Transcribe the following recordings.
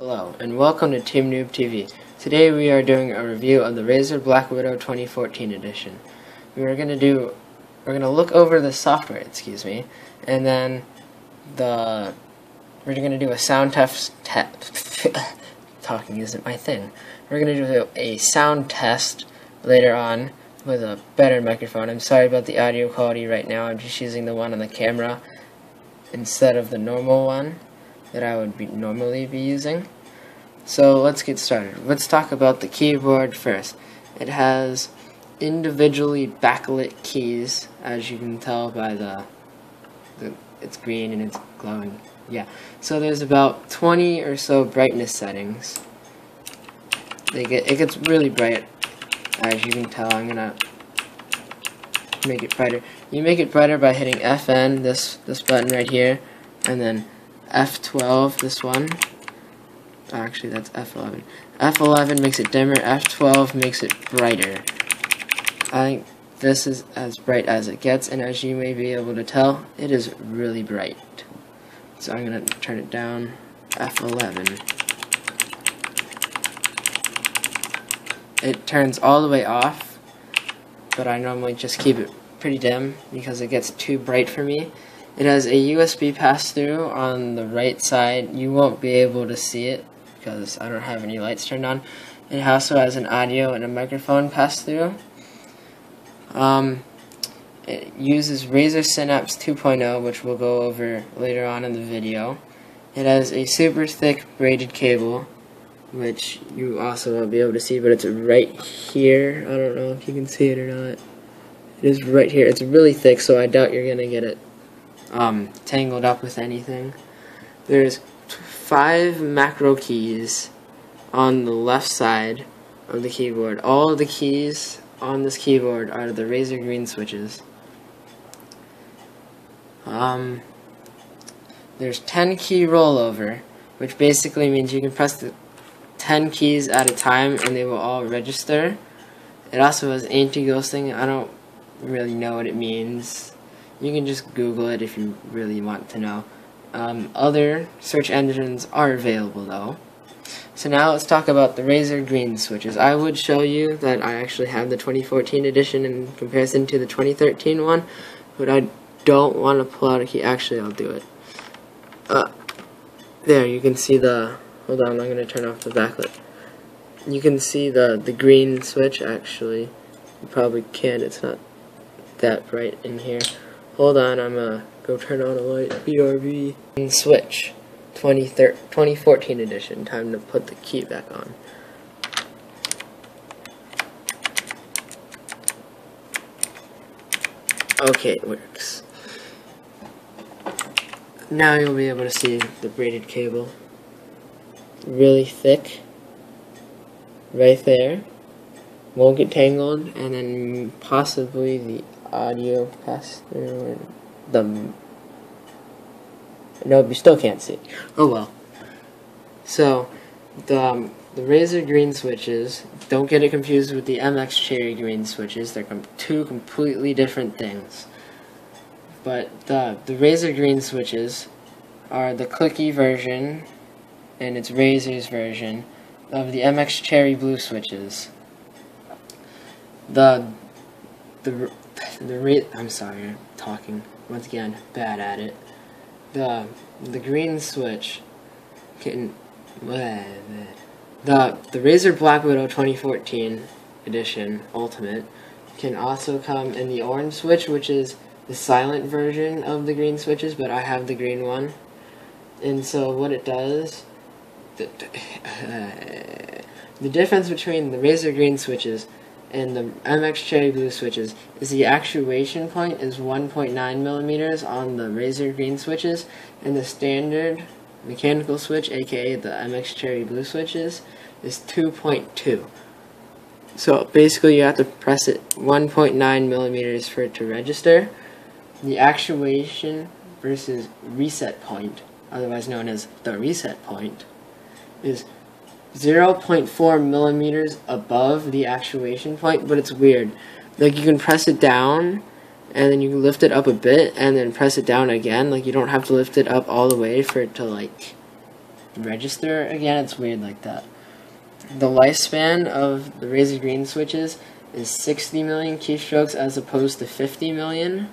Hello, and welcome to Team Noob TV. Today we are doing a review of the Razer BlackWidow 2014 edition. We're gonna look over the software, and then we're gonna do a sound test. Talking isn't my thing. We're gonna do a sound test later on with a better microphone. I'm sorry about the audio quality right now. I'm just using the one on the camera instead of the normal one that I would normally be using. So let's get started. Let's talk about the keyboard first. It has individually backlit keys, as you can tell by it's green and it's glowing. Yeah. So there's about 20 or so brightness settings. It gets really bright, as you can tell. I'm gonna make it brighter. You make it brighter by hitting FN, this button right here, and then F12, this one. Actually, that's F11. F11 makes it dimmer, F12 makes it brighter. I think this is as bright as it gets, and as you may be able to tell, it is really bright. So I'm going to turn it down, F11. It turns all the way off, but I normally just keep it pretty dim because it gets too bright for me. It has a USB pass-through on the right side. You won't be able to see it because I don't have any lights turned on. It also has an audio and a microphone pass-through. It uses Razer Synapse 2.0, which we'll go over later on in the video. It has a super thick braided cable, which you also won't be able to see, but it's right here. I don't know if you can see it or not. It is right here. It's really thick, so I doubt you're going to get it tangled up with anything. There's 5 macro keys on the left side of the keyboard. All of the keys on this keyboard are the Razer green switches. There's 10 key rollover, which basically means you can press the 10 keys at a time and they will all register. It also has anti-ghosting. I don't really know what it means. You can just Google it if you really want to know. Other search engines are available though. So now let's talk about the Razer green switches. I would show you that I actually have the 2014 edition in comparison to the 2013 one, but I don't want to pull out a key. Actually, I'll do it. There, you can see the... Hold on, I'm going to turn off the backlit. You can see the green switch, actually. You probably can't, it's not that bright in here. Hold on, I'm gonna go turn on a light. BRB. Switch. 2014 edition. Time to put the key back on. Okay, it works. Now you'll be able to see the braided cable. Really thick. Right there. Won't get tangled, and then possibly the audio pass through no, you still can't see. Oh well. So the Razer green switches, don't get it confused with the MX Cherry green switches. They're two completely different things. But the Razer green switches are the clicky version, and it's Razer's version of the MX Cherry blue switches. I'm sorry, I'm talking once again, bad at it. The green switch can the Razer BlackWidow 2014 edition Ultimate can also come in the orange switch, which is the silent version of the green switches, but I have the green one. And so what it does, the difference between the Razer green switches and the MX Cherry blue switches is the actuation point is 1.9 millimeters on the Razer green switches, and the standard mechanical switch, aka the MX Cherry blue switches, is 2.2. So basically you have to press it 1.9 millimeters for it to register. The actuation versus reset point, otherwise known as the reset point, is 0.4 millimeters above the actuation point, but it's weird. Like, you can press it down, and then you can lift it up a bit, and then press it down again. Like, you don't have to lift it up all the way for it to, like, register again. It's weird like that. The lifespan of the Razer Green switches is 60 million keystrokes as opposed to 50 million.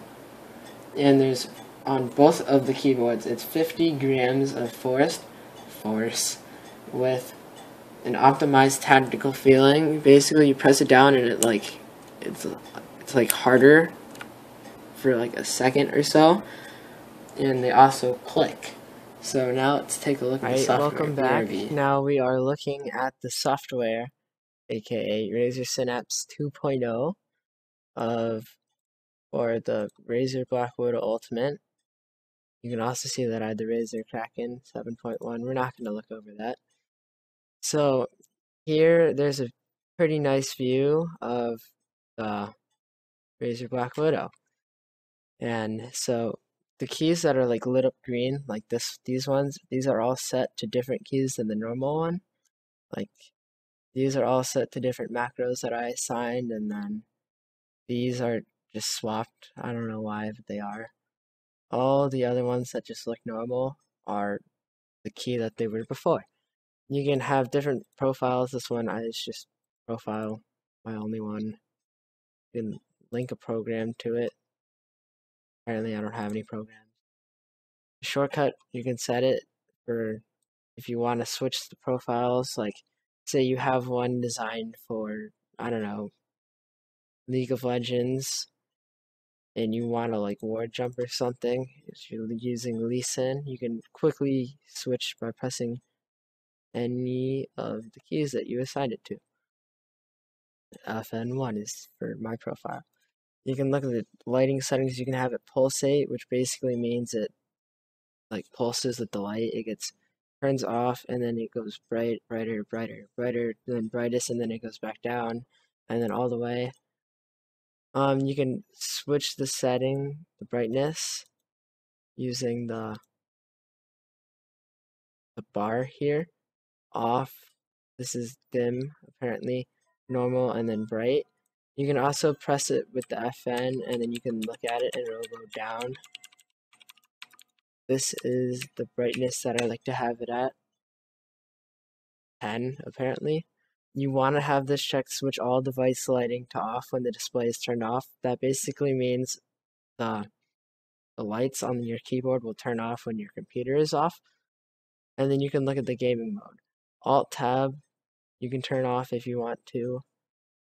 And there's, on both of the keyboards, it's 50 grams of force with an optimized tactical feeling. Basically, you press it down and it's like harder for like a second or so, and they also click. So now let's take a look at the software. Welcome back. Now we are looking at the software, aka Razer Synapse 2.0 or the Razer BlackWidow Ultimate. You can also see that I had the Razer Kraken 7.1. We're not going to look over that. So here there's a pretty nice view of the Razer BlackWidow. And so the keys that are like lit up green, like these ones, these are all set to different keys than the normal one. Like these are all set to different macros that I assigned, and then these are just swapped. I don't know why, but they are. All the other ones that just look normal are the key that they were before. You can have different profiles. This one is just profile, my only one. You can link a program to it. Apparently I don't have any programs. Shortcut, you can set it for if you want to switch the profiles. Like, say you have one designed for, I don't know, League of Legends, and you want to like ward jump or something. If you're using Lee Sin, you can quickly switch by pressing any of the keys that you assigned it to. FN1 is for my profile. You can look at the lighting settings. You can have it pulsate, which basically means it like pulses with the light. It turns off, and then it goes brighter, then brightest, and then it goes back down, and then all the way. You can switch the setting, the brightness, using the bar here. Off. This is dim, apparently. Normal, and then bright. You can also press it with the FN, and then you can look at it, and it'll go down. This is the brightness that I like to have it at. 10, apparently. You want to have this checked, switch all device lighting to off when the display is turned off. That basically means the lights on your keyboard will turn off when your computer is off. And then you can look at the gaming mode. Alt-Tab, you can turn off if you want to.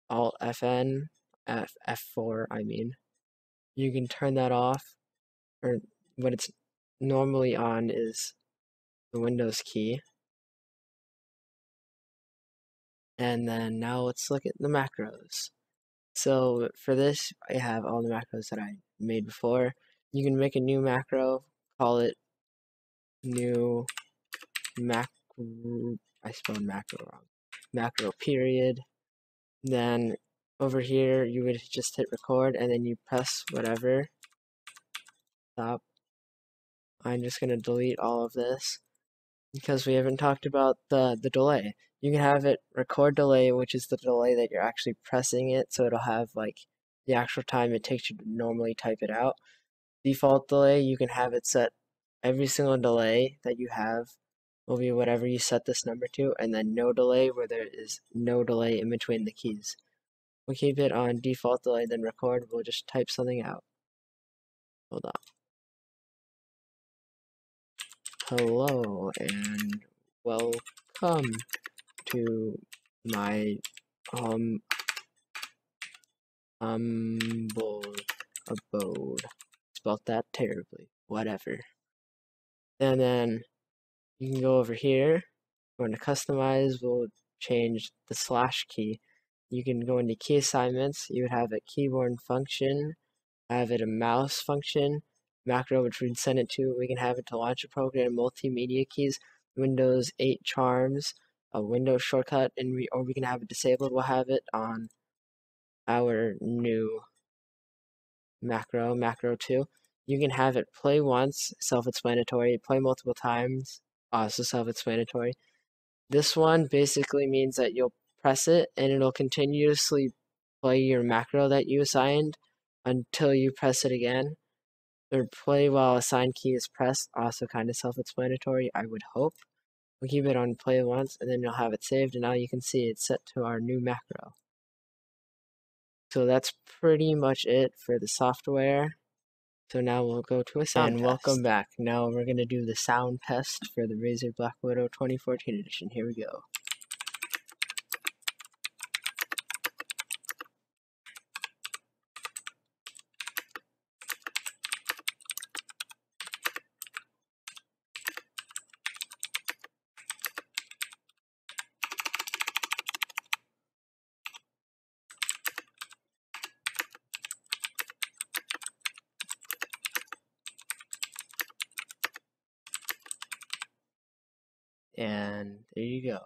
Alt-FN, F4, I mean. You can turn that off, or what it's normally on is the Windows key. And then now let's look at the macros. So for this, I have all the macros that I made before. You can make a new macro, call it new macro, I spelled macro wrong, macro period. Then over here, you would just hit record, and then you press whatever, stop. I'm just going to delete all of this, because we haven't talked about the delay. You can have it record delay, which is the delay that you're actually pressing it, so it'll have like the actual time it takes you to normally type it out. Default delay, you can have it set, every single delay that you have will be whatever you set this number to, and then no delay, where there is no delay in between the keys. We'll keep it on default delay, then record. We'll just type something out. Hold on. Hello and welcome to my humble abode. Spelt that terribly. Whatever. And then you can go over here. We're going to customize. We'll change the slash key. You can go into key assignments. You would have a keyboard function, have it a mouse function, macro which we'd send it to. We can have it to launch a program, multimedia keys, Windows 8 charms, a Windows shortcut, and or we can have it disabled. We'll have it on our new macro 2. You can have it play once, self-explanatory, play multiple times, also self-explanatory. This one basically means that you'll press it and it'll continuously play your macro that you assigned until you press it again. Or play while assigned key is pressed, also kind of self-explanatory, I would hope. We'll keep it on play once, and then you'll have it saved, and now you can see it's set to our new macro. So that's pretty much it for the software. So now we'll go to a sound test. Welcome back. Now we're going to do the sound test for the Razer BlackWidow 2014 edition. Here we go. And there you go.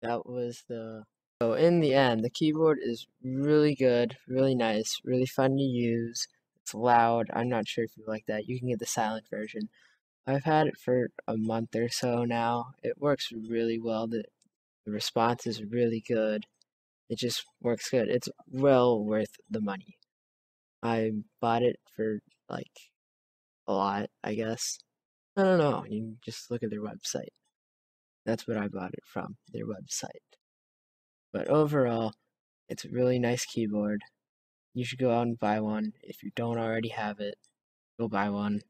That was so in the end, the keyboard is really good, really nice, really fun to use. It's loud. I'm not sure if you like that. You can get the silent version. I've had it for a month or so now. It works really well. The response is really good. It just works good. It's well worth the money. I bought it for like a lot, I guess. I don't know. You can just look at their website. That's what I bought it from, their website. But overall, it's a really nice keyboard. You should go out and buy one. If you don't already have it, go buy one.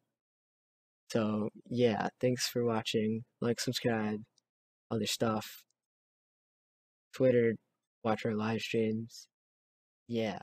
So, yeah, thanks for watching. Like, subscribe, other stuff. Twitter, watch our live streams. Yeah.